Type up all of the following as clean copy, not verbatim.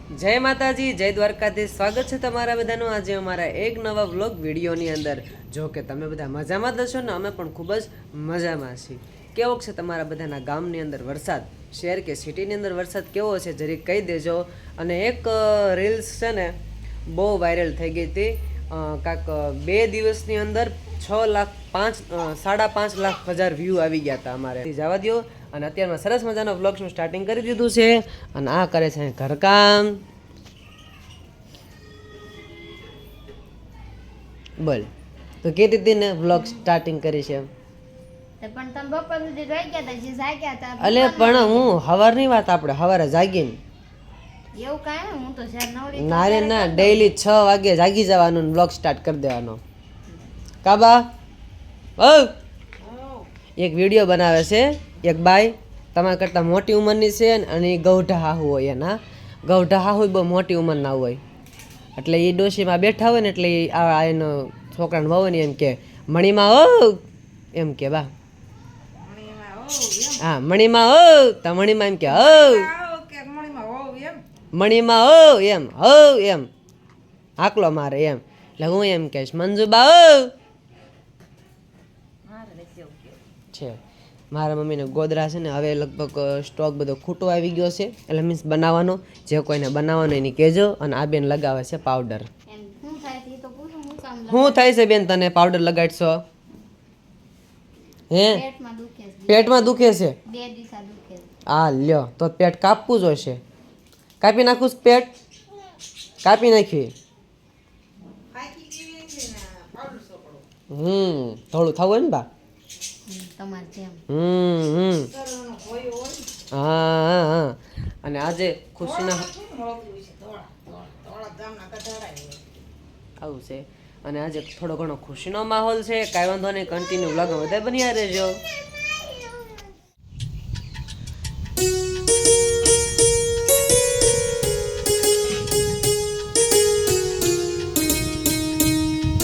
જય માતાજી, જય દ્વારકાધીશ. સ્વાગત છે તમારા બધાનું આજે અમારા એક નવા વ્લોગ વિડીયોની અંદર. જો કે તમે બધા મજામાં જ હશો ને, અમે પણ ખૂબ જ મજામાં છીએ. કેવો છે તમારા બધાના ગામની અંદર વરસાદ, શહેર કે સિટીની અંદર વરસાદ કેવો છે જરીક કહી દેજો. અને એક રીલ્સ છે ને બહુ વાયરલ થઈ ગઈ હતી, કાંક 2 દિવસની અંદર 5.5 લાખ વ્યૂ આવી ગયા હતા અમારે. જવા દો. અને અત્યારમાં સરસ મજાનો વ્લોગ્સનું સ્ટાર્ટિંગ કરી દીધું છે. અને આ કરે છે ઘરકામ. બોલ તો કીધી હતી ને વ્લોગ સ્ટાર્ટિંગ કરી છે પણ તમે બપોર સુધી રહી ગયા હતા, જે જાગ્યા હતા. અલે પણ હું હવારની વાત, આપણે હવારે જાગીને એવું કાંઈ હું તો જ્યારે નવરી ના રે ના, ડેઈલી 6 વાગે જાગી જવાનું, વ્લોગ સ્ટાર્ટ કરી દેવાનો. કાબા ઓ એક વિડીયો બનાવે છે એક બાઈ, તમારા કરતાં મોટી ઉંમરની છે અને એ ગૌઢા હાહુ હોય. એના ગૌઢા હાહુ બહુ મોટી ઉંમરના હોય, એટલે એ ડોશીમાં બેઠા હોય ને એટલે આ એનો છોકરાને વહુ ને એમ કે મણીમાં ઓ એમ કે બા, હા મણીમાં ઓ, તો મણીમાં એમ કે ઓ મણીમાં ઓ એમ હો એમ હાકલો મારે એમ. એટલે હું એમ કહીશ મંજુબા ઓ છે. મારા મમ્મીને ગોદરા છે ને હવે લગભગ સ્ટોક બધો ખૂટો આવી ગયો છે, એટલે મીન્સ બનાવવાનો. જે કોઈને બનાવવાનો એની કહેજો. અને આ બેન લગાવે છે પાવડર. શું થાય છે બેન તને પાવડર લગાડશો? હે પેટમાં દુખે છે? હા લ્યો તો પેટ કાપવું જોઈશે. કાપી નાખું પેટ? કાપી નાખી. થોડું થવું ને બા. હા. અને આજે ખુશીના આવું છે. અને આજે થોડો ઘણો ખુશીનો માહોલ છે. કાંઈ વાંધો નહીં, કન્ટિન્યુ વ્લોગમાં બધા બન્યા રહેજો.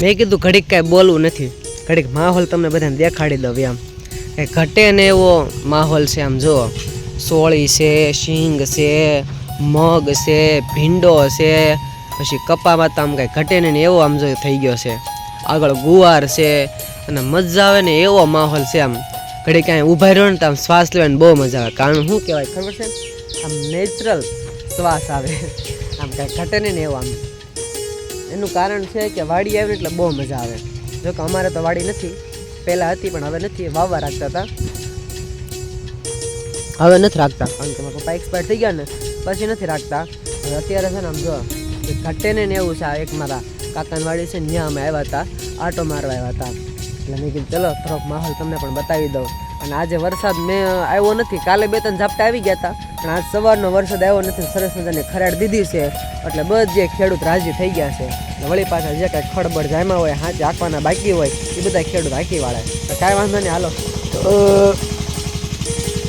મેં કીધું ઘડીક કાંઈ બોલવું નથી, ઘડીક માહોલ તમને બધાને દેખાડી દઉં એમ. કંઈ ઘટે ને એવો માહોલ છે. આમ જુઓ, સોળી છે, શીંગ છે, મગ છે, ભીંડો છે, પછી કપામાં તો આમ કાંઈ ઘટે ને એવો આમ જો થઈ ગયો છે. આગળ ગુવાર છે અને મજા આવે ને એવો માહોલ છે. આમ ઘડી કાંઈ ઊભા રહ્યો ને તો આમ શ્વાસ લેવાની બહુ મજા આવે. કારણ શું કહેવાય ખબર છે? આમ નેચરલ શ્વાસ આવે, આમ કાંઈ ઘટે ને એવો. આમ એનું કારણ છે કે વાડી આવે એટલે બહુ મજા આવે. જોકે અમારે તો વાડી નથી, પહેલાં હતી પણ હવે નથી. વાવવા રાખતા હતા, હવે નથી રાખતા કારણ કે મારા પપ્પા એક્સપાયર થઈ ગયા ને પછી નથી રાખતા. હવે અત્યારે છે ને આમ જો ઘટે ને એવું છે. એક મારા કાકાની વાડી છે ને, ત્યાં અમે આવ્યા હતા, આટો મારવા આવ્યા હતા. એટલે મેં કીધું ચલો થોડોક માહોલ તમને પણ બતાવી દઉં. અને આજે વરસાદ મેં આવ્યો નથી. કાલે 2-3 ઝાપટા આવી ગયા હતા, પણ આજ સવારનો વરસાદ આવ્યો નથી. સરસ મજાની ખરાડ દીધી છે એટલે બધે ખેડૂત રાજી થઈ ગયા છે. વળી પાછા જે કાંઈ ખડબડ જામ્યા હોય, હાથે આંકવાના બાકી હોય, એ બધા ખેડૂત હાંકી વાળે. તો કાંઈ વાંધો નહીં, હાલો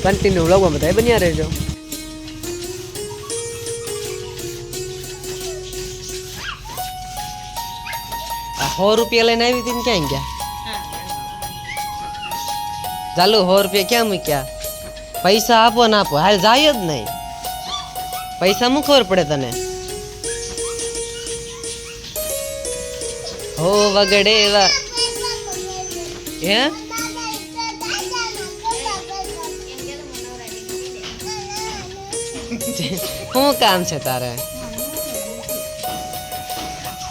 કન્ટિન્યુ વ્લોગમાં બધા બન્યા રહેજો. આ 100 રૂપિયા લઈને આવી હતી ને ક્યાં ગયા? ચાલો 100 રૂપિયા ક્યાં મૂક્યા? પૈસા આપો ને આપો, હાલ જાય જ નહીં. પૈસા શું ખબર પડે તને? હો વગડે હે શું કામ છે તારે?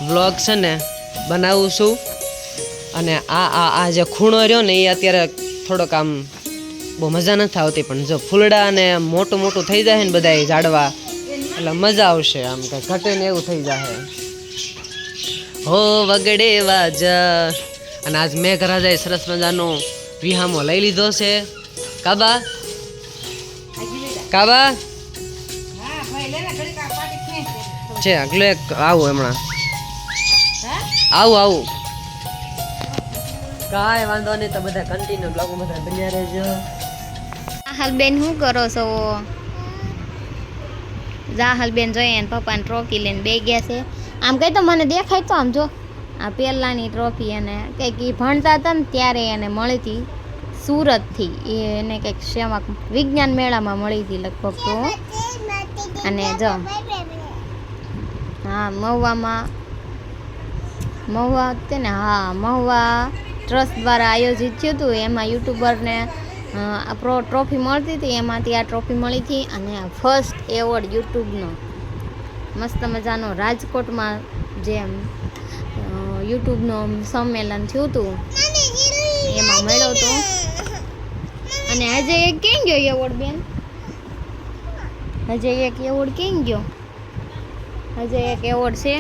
વ્લોગ છે ને બનાવું છું. અને આ જે ખૂણો રહ્યો ને એ અત્યારે થોડોક આમ બહુ મજા નથી આવતી, પણ જો ફૂલડા અને મોટું મોટું થઈ જાય ને બધા ઝાડવા એટલે મજા આવશે. આમ કંઈ ઘટે ને એવું થઈ જાય. હો વગડે વાજા. અને આજ મેઘરાજાએ સરસ મજાનો વિહામો લઈ લીધો છે. કાબા કાબા છે આગળ આવું હમણાં આવું. કાંઈ વાંધો નહીં, તો બધા કન્ટિન્યુ બ્લોગમાં બધા બન્યા રહેજો. જાહલબેન શું કરો છો? જાહલબેન જોઈએ ને પપ્પાને ટ્રોફી લઈને બે ગયા છે. આમ કહી તો મને દેખાય તો આમ જો આ પહેલાંની ટ્રોફી એને કંઈક એ ભણતા હતા ને ત્યારે એને મળી હતી સુરતથી. એને કંઈક શેમાં વિજ્ઞાન મેળામાં મળી હતી લગભગ તો. અને જો હા મહુવા તે ને હા મહુવા ટ્રસ્ટ દ્વારા આયોજિત થયું હતું. એમાં યુટ્યુબરને ટ્રોફી મળતી હતી, એમાંથી આ ટ્રોફી મળી હતી. અને ફર્સ્ટ એવોર્ડ યુટ્યુબનો મસ્ત મજાનો રાજકોટમાં જે યુટ્યુબનો સંમેલન થયું હતું એમાં મળ્યો હતો. અને આજે એક ક્યાં ગયો એવોર્ડ બેન? હજે એક એવોર્ડ ક્યાં ગયો? હજે એક એવોર્ડ છે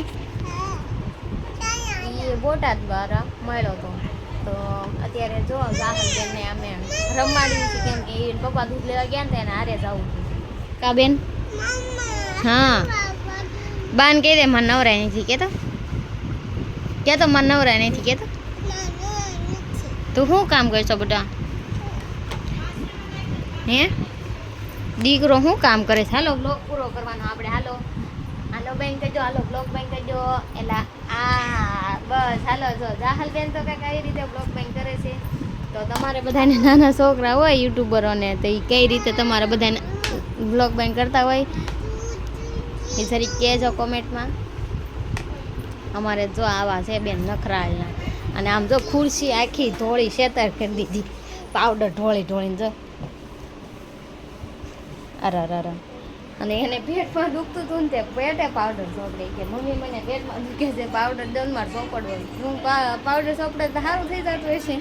એ બોટાદ દ્વારા મળ્યો હતો. તો અત્યારે જો જાહલબેનને અમે રમાડ્યું છે, કેમ કે એ પપ્પા દૂધ લેવા ગયા ને એને હારે જવું કા બેન? હા બાન કહી દે મને નવરાય નથી કહેતો, મને નવરાય નથી કહેતો. તું શું કામ કરશો બેટા? હે દીકરો શું કામ કરે છે? હાલો બ્લોગ પૂરો કરવાનો આપણે. હાલો હાલો બેન કહેજો, હાલો બ્લોગ બેન કહેજો. એટલે આ બસ હાલો. જો જાહલ બેન તો કંઈક આવી રીતે બ્લોગ બેન કરે છે. તો તમારે બધાને નાના છોકરા હોય યુટ્યુબરોને, તો એ કઈ રીતે તમારે બધાને બ્લોગ બેન કરતા હોય એ જરી કહેજો કોમેન્ટમાં. અમારે જો આવા છે બેન નખરાળના. અને આમ જો ખુરશી આખી ધોળી શેતર કરી દીધી, પાવડર ઢોળીને જો. અરે અને એને પેટમાં દુખતું હતું ને તે પેટે પાવડર સોપડે કે મમ્મી મને પેટમાં દુખે છે, પાવડર દઉં મારે સોપડવું. હું પાવડર સોપડે તો સારું થઈ જતું હશે.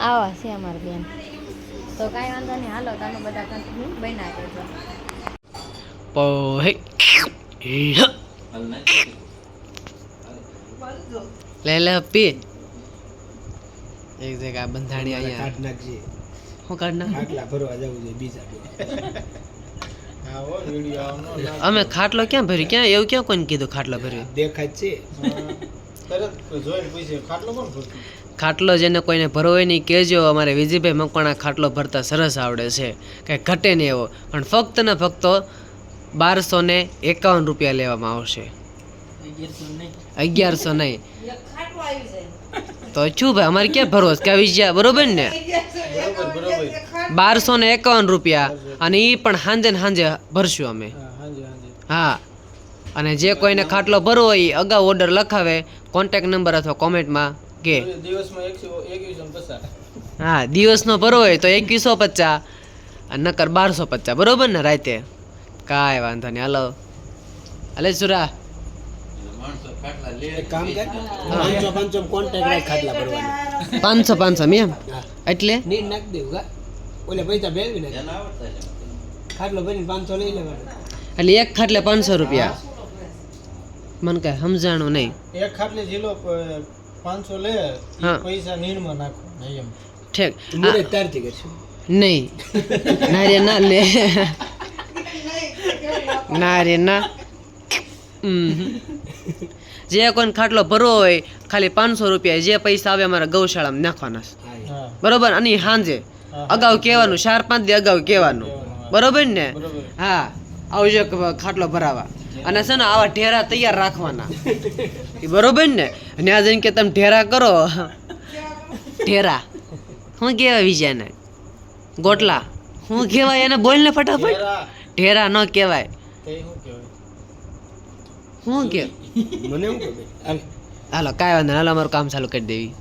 આવા છે અમારા બેન. તો કાંઈ વાંધો નહીં, હાલો તમે બધા કન્ટિન્યુ બનાવી દેજો. લે લે પી એક જગ્યા બંધાણી અહીંયા કાઢ નાખજે. હું કાઢ નાખ. ખાટલા ભરવા જવું છે બીજા અમે ખાટલો ક્યાં ભર્યું? ક્યાં એવું ક્યાં કોઈને કીધું ખાટલો ભર્યું? દેખાય છે. ખાટલો જેને કોઈને ભરવો હોય નહીં કહેજો. અમારે વિજયભાઈ મકવાણા ખાટલો ભરતા સરસ આવડે છે, કાંઈ ઘટે નહીં એવો. પણ ફક્ત ને ફક્ત 1251 રૂપિયા લેવામાં આવશે. 1100 નહીં તો શું ભાઈ, અમારે ક્યાં ભરવો છે? ક્યાં વિજયા બરોબર ને? 1251 રૂપિયા. અને એ પણ સાંજે ને સાંજે ભરશું અમે. હા, અને જે કોઈને ખાટલો ભરવો હોય એ અગાઉ ઓર્ડર લખાવે, કોન્ટેક્ટ નંબર અથવા કોમેન્ટમાં કે. હા, દિવસનો ભરવો હોય તો 2150 અને નકર 1250 બરોબર ને? રાતે કાંઈ વાંધો નહીં. હાલો હાલે સુરા એક કામ કર, 500 કોન્ટેક્ટ રાખ ખાટલા ભરવાના. 500 એમ એટલે નીર નાખ દેવું કા, ઓલે પૈસા ભેળવી નાખ. ખાટલો ભરીને 500 લઈ લેવાનો. એટલે એક ખાટલે 500 રૂપિયા. મને કઈ સમજાણું નહીં. એક ખાટલે જીલો 500 લે, હા. પૈસા નીરમાં નાખો એમ. ઠીક મુરે તારથી કરશું. નહીં ના રે ના લે ના રે ના. જે કોઈને ખાટલો ભરવો હોય ખાલી 500 રૂપિયા, જે પૈસા આવે અમારા ગૌશાળામાં નાખવાના છે. હા બરોબર? અને સાંજે અગાઉ કહેવાનું, 4-5 દી અગાઉ કહેવાનું. બરોબર ને? હા, આવજો ખાટલો ભરાવા. અને છે ને આવા ઢેરા તૈયાર રાખવાના. એ બરોબર ને? અને આ જઈને કે તમે ઢેરા કરો. ઢેરા શું કહેવાય વિજયને? ગોટલા શું કહેવાય એને? બોલ ને ફટાફટ. ઢેરા ન કહેવાય. તે શું કહેવાય? શું કે મને એવું ખબર. હાલો કાંઈ વાંધો નહીં, હાલો અમારું કામ ચાલુ કરી દેવી.